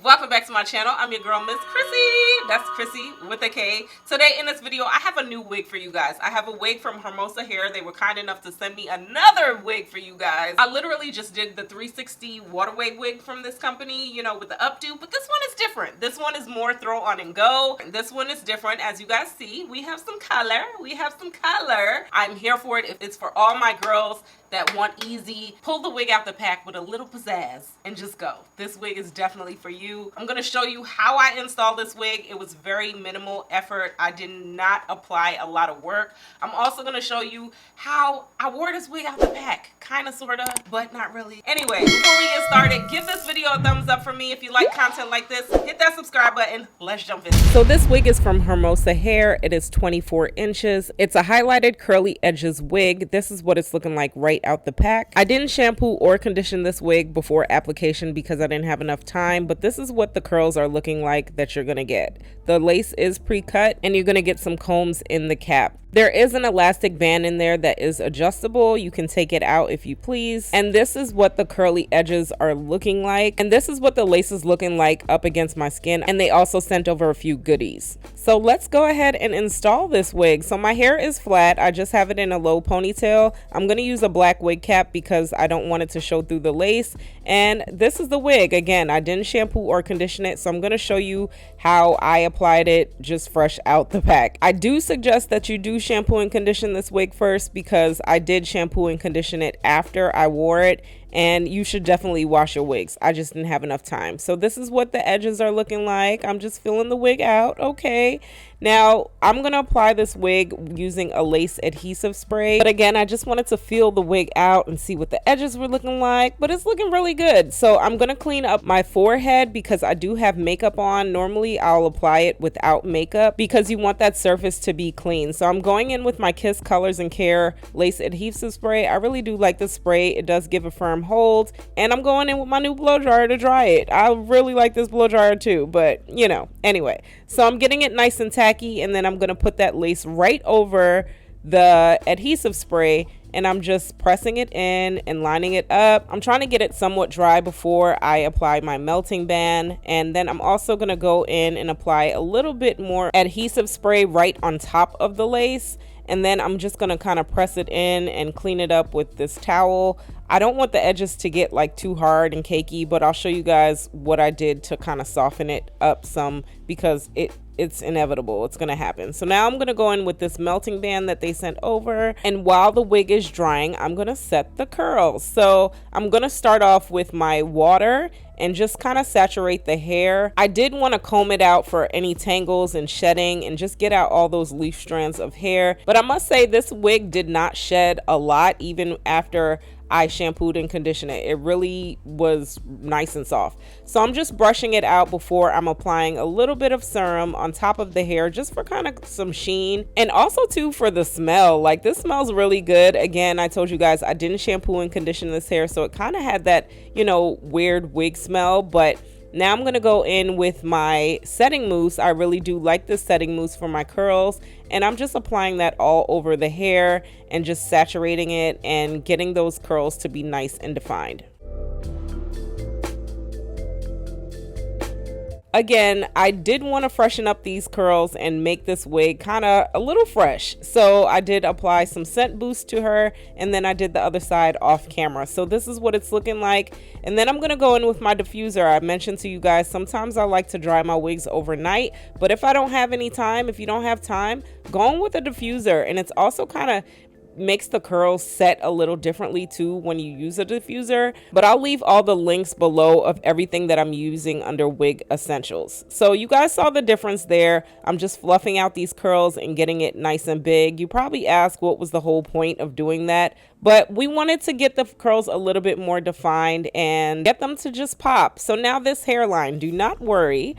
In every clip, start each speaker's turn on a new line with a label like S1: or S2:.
S1: Welcome back to my channel. I'm your girl, Miss Khrissy. That's Khrissy with a K. Today in this video, I have a new wig for you guys. I have a wig from Hermosa Hair. They were kind enough to send me another wig for you guys. I literally just did the 360 water wig from this company, you know, with the updo, but this one is different. This one is more throw on and go. This one is different. As you guys see, we have some color. I'm here for it. It's for all my girls that want easy, pull the wig out the pack with a little pizzazz and just go. This wig is definitely for you. I'm gonna show you how I installed this wig. It was very minimal effort. I did not apply a lot of work. I'm also gonna show you how I wore this wig out the pack. Kinda, sorta, but not really. Anyway, before we get started, give this video a thumbs up for me. If you like content like this, hit that subscribe button. Let's jump in. So this wig is from Hermosa Hair. It is 24 inches. It's a highlighted curly edges wig. This is what it's looking like right out the pack. I didn't shampoo or condition this wig before application because I didn't have enough time, but this is what the curls are looking like that you're gonna get. The lace is pre-cut and you're gonna get some combs in the cap. There is an elastic band in there that is adjustable. You can take it out if you please. And this is what the curly edges are looking like. And this is what the lace is looking like up against my skin. And they also sent over a few goodies. So let's go ahead and install this wig. So my hair is flat. I just have it in a low ponytail. I'm gonna use a black wig cap because I don't want it to show through the lace. And this is the wig. Again, I didn't shampoo or condition it. So I'm gonna show you how I applied it just fresh out the pack. I do suggest that you do shampoo and condition this wig first because I did shampoo and condition it after I wore it, and you should definitely wash your wigs. I just didn't have enough time. So this is what the edges are looking like. I'm just filling the wig out. Okay. Now I'm going to apply this wig using a lace adhesive spray. But again, I just wanted to feel the wig out and see what the edges were looking like, but it's looking really good. So I'm going to clean up my forehead because I do have makeup on. Normally I'll apply it without makeup because you want that surface to be clean. So I'm going in with my Kiss Colors and Care lace adhesive spray. I really do like this spray. It does give a firm hold, and I'm going in with my new blow dryer to dry it. I really like this blow dryer too, but you know, anyway. So I'm getting it nice and tacky, and then I'm going to put that lace right over the adhesive spray, and I'm just pressing it in and lining it up. I'm trying to get it somewhat dry before I apply my melting band, and then I'm also going to go in and apply a little bit more adhesive spray right on top of the lace. And then I'm just going to kind of press it in and clean it up with this towel. I don't want the edges to get like too hard and cakey, but I'll show you guys what I did to kind of soften it up some because it's inevitable. It's going to happen. So now I'm going to go in with this melting band that they sent over. And while the wig is drying, I'm going to set the curls. So I'm going to start off with my water and just kind of saturate the hair. I did want to comb it out for any tangles and shedding and just get out all those loose strands of hair. But I must say this wig did not shed a lot even after I shampooed and conditioned it. It really was nice and soft. So I'm just brushing it out before I'm applying a little bit of serum on top of the hair just for kind of some sheen, and also too for the smell. Like, this smells really good. Again, I told you guys I didn't shampoo and condition this hair, so it kind of had that, you know, weird wig smell. But now I'm going to go in with my setting mousse. I really do like this setting mousse for my curls, and I'm just applying that all over the hair and just saturating it and getting those curls to be nice and defined. Again, I did want to freshen up these curls and make this wig kind of a little fresh. So I did apply some scent boost to her, and then I did the other side off camera. So this is what it's looking like. And then I'm going to go in with my diffuser. I mentioned to you guys, sometimes I like to dry my wigs overnight, but if I don't have any time, if you don't have time, go in with a diffuser. And it's also kind of makes the curls set a little differently too when you use a diffuser. But I'll leave all the links below of everything that I'm using under Wig Essentials. So you guys saw the difference there. I'm just fluffing out these curls and getting it nice and big. You probably ask what was the whole point of doing that, but we wanted to get the curls a little bit more defined and get them to just pop. So now this hairline, do not worry,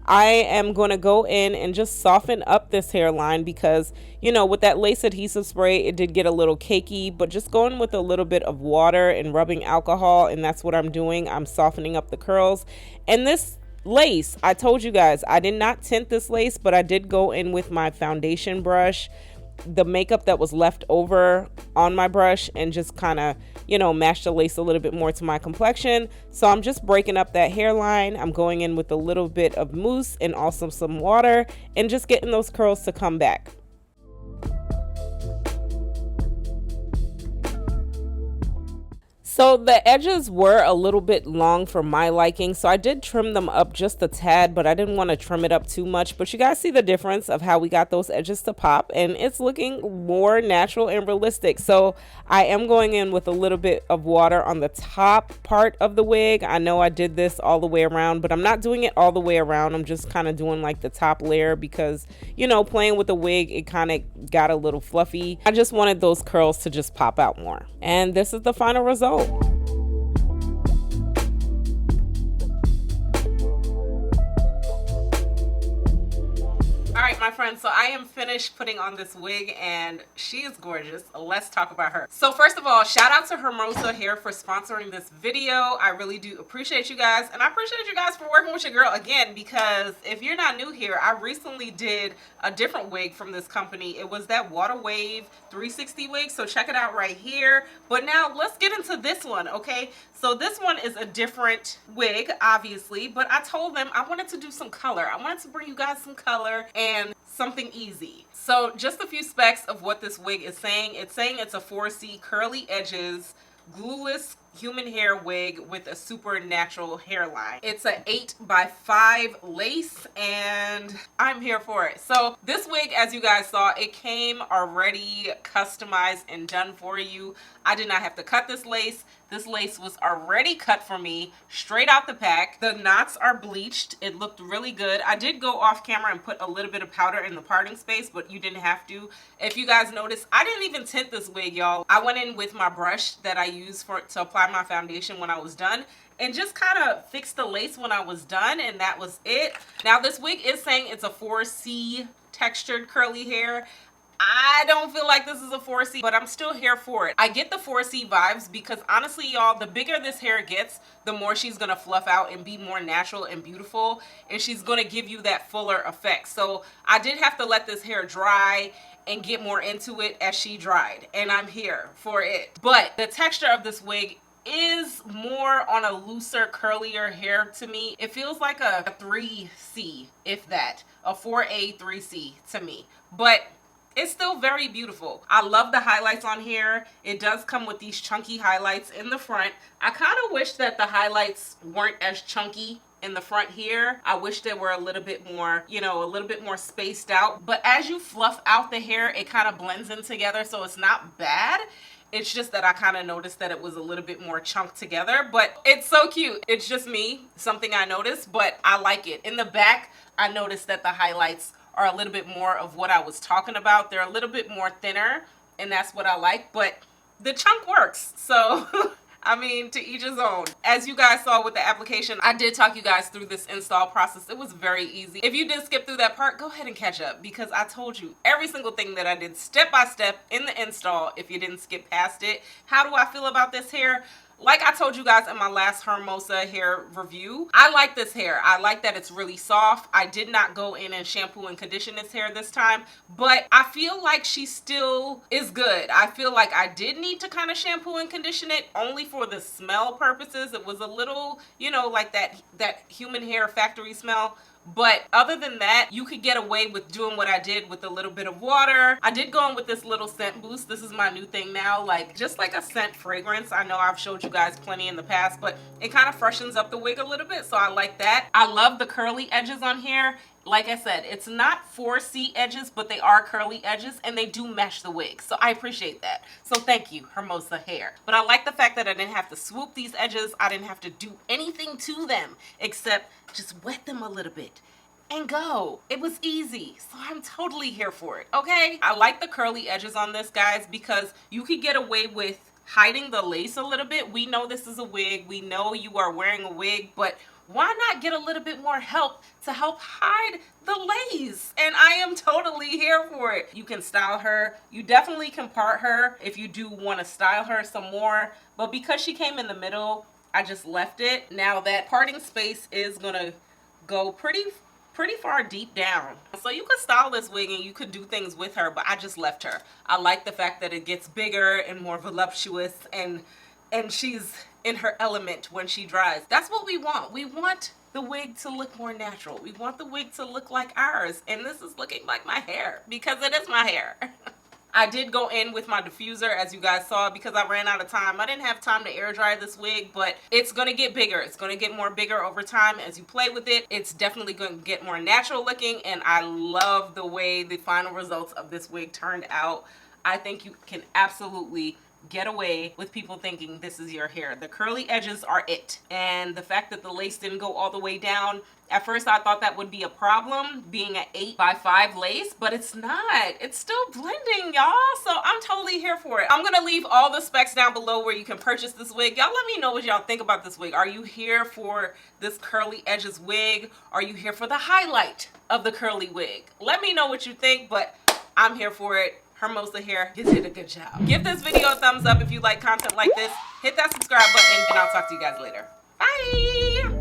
S1: I am going to go in and just soften up this hairline because, you know, with that lace adhesive spray, it did get a little cakey, but just going with a little bit of water and rubbing alcohol, and that's what I'm doing. I'm softening up the curls. And this lace, I told you guys, I did not tint this lace, but I did go in with my foundation brush. The makeup that was left over on my brush and just kind of, you know, match the lace a little bit more to my complexion. So I'm just breaking up that hairline. I'm going in with a little bit of mousse and also some water and just getting those curls to come back. So the edges were a little bit long for my liking, so I did trim them up just a tad, but I didn't want to trim it up too much. But you guys see the difference of how we got those edges to pop, and it's looking more natural and realistic. So I am going in with a little bit of water on the top part of the wig. I know I did this all the way around, but I'm not doing it all the way around. I'm just kind of doing like the top layer because, you know, playing with the wig, it kind of got a little fluffy. I just wanted those curls to just pop out more. And this is the final result. Alright, my friends, so I am finished putting on this wig and she is gorgeous. Let's talk about her. So first of all, shout out to Hermosa Hair for sponsoring this video. I really do appreciate you guys, and I appreciate you guys for working with your girl again, because if you're not new here, I recently did a different wig from this company. It was that Water Wave 360 wig, so check it out right here. But now let's get into this one, okay? So this one is a different wig, obviously, but I told them I wanted to do some color. I wanted to bring you guys some color and something easy. So just a few specs of what this wig is saying. It's saying it's a 4C curly edges, glueless human hair wig with a super natural hairline. It's a 8x5 lace and I'm here for it. So this wig, as you guys saw, it came already customized and done for you. I did not have to cut this lace. This lace was already cut for me straight out the pack. The knots are bleached. It looked really good. I did go off camera and put a little bit of powder in the parting space, but you didn't have to. If you guys noticed, I didn't even tint this wig, y'all. I went in with my brush that I used to apply my foundation when I was done and just kind of fixed the lace when I was done, and that was it. Now this wig is saying it's a 4C textured curly hair. I don't feel like this is a 4C, but I'm still here for it. I get the 4C vibes because honestly, y'all, the bigger this hair gets, the more she's gonna fluff out and be more natural and beautiful, and she's gonna give you that fuller effect. So I did have to let this hair dry and get more into it as she dried, and I'm here for it. But the texture of this wig is more on a looser, curlier hair to me. It feels like a 3C, if that, a 4A 3C to me, but it's still very beautiful. I love the highlights on here. It does come with these chunky highlights in the front. I kind of wish that the highlights weren't as chunky in the front here. I wish they were a little bit more, you know, a little bit more spaced out. But as you fluff out the hair, it kind of blends in together, so it's not bad. It's just that I kind of noticed that it was a little bit more chunked together, but it's so cute. It's just me, something I noticed, but I like it. In the back, I noticed that the highlights are a little bit more of what I was talking about. They're a little bit more thinner, and that's what I like, but the chunk works. So I mean, to each his own. As you guys saw with the application, I did talk you guys through this install process. It was very easy. If you did skip through that part, go ahead and catch up, because I told you every single thing that I did step by step in the install if you didn't skip past it. How do I feel about this hair? Like I told you guys in my last Hermosa hair review, I like this hair. I like that it's really soft. I did not go in and shampoo and condition this hair this time, but I feel like she still is good. I feel like I did need to kind of shampoo and condition it only for the smell purposes. It was a little, you know, like that human hair factory smell. But other than that, you could get away with doing what I did with a little bit of water. I did go in with this little scent boost. This is my new thing now, like just like a scent fragrance. I know I've showed you guys plenty in the past, but it kind of freshens up the wig a little bit, so I like that. I love the curly edges on here. Like I said, it's not 4C edges, but they are curly edges, and they do mesh the wig, so I appreciate that. So thank you, Hermosa Hair. But I like the fact that I didn't have to swoop these edges. I didn't have to do anything to them except just wet them a little bit and go. It was easy, so I'm totally here for it, okay? I like the curly edges on this, guys, because you could get away with hiding the lace a little bit. We know this is a wig. We know you are wearing a wig, but why not get a little bit more help to help hide the lace? And I am totally here for it. You can style her. You definitely can part her if you do want to style her some more. But because she came in the middle, I just left it. Now that parting space is gonna go pretty pretty far deep down. So you could style this wig and you could do things with her, but I just left her. I like the fact that it gets bigger and more voluptuous, and she's in her element when she dries. That's what we want. We want the wig to look more natural. We want the wig to look like ours, and this is looking like my hair because it is my hair. I did go in with my diffuser, as you guys saw, because I ran out of time. I didn't have time to air dry this wig, but it's going to get bigger. It's going to get more bigger over time as you play with it. It's definitely going to get more natural looking, and I love the way the final results of this wig turned out. I think you can absolutely get away with people thinking this is your hair. The curly edges are it. And the fact that the lace didn't go all the way down, at first I thought that would be a problem, being an 8x5 lace, but it's not. It's still blending, y'all. So I'm totally here for it. I'm gonna leave all the specs down below where you can purchase this wig. Y'all let me know what y'all think about this wig. Are you here for this curly edges wig? Are you here for the highlight of the curly wig? Let me know what you think, but I'm here for it. Hermosa here, you did a good job. Give this video a thumbs up if you like content like this. Hit that subscribe button, and I'll talk to you guys later. Bye!